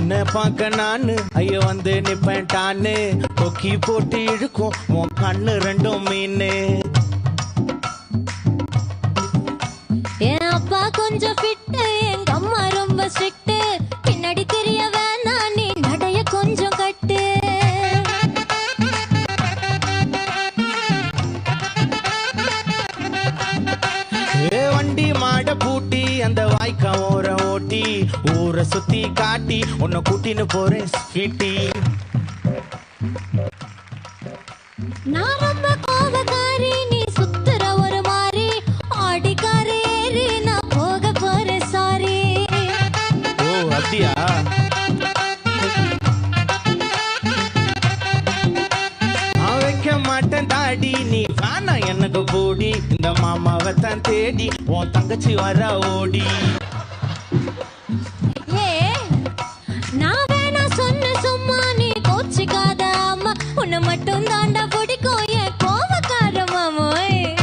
உன்னை பார்க்க நானு ஐயோ வந்து நிப்பேன்டான்னு கொக்கி போட்டு இழுக்கும் உன் கண்ணு ரெண்டும் மீனு. என் அப்பா கொஞ்சம் ஃபிட்டு, எங்க அம்மா ரொம்ப ஸ்ட்ரிக்ட். பின்னாடி தெரிய வேணா நீ நடைய கொஞ்சம் கட்டு. வண்டி மாட பூட்டி அந்த வாய்க்கா ஓர ஓட்டி ஊரை சுத்தி காட்டி உன்னை கூட்டின்னு போறேன் ஸ்வீட்டி. நான் ரொம்ப கோபக்காரி, நீ சுத்துற ஒரு மாதிரி ஆடிக்காரி ஏறி நான் போக போறேன் சாரி. ஓ அப்படியா? நான் வைக்க மாட்டேன் தாடி, நீ வேணா எனக்கு போடி. இந்த மாமாவை தான் தேடி உன் தங்கச்சி வர ஓடி. ஏ நான் வேணா சொன்ன சும்மா நீ கோச்சிக்காத அம்மா, உன்னை மட்டும்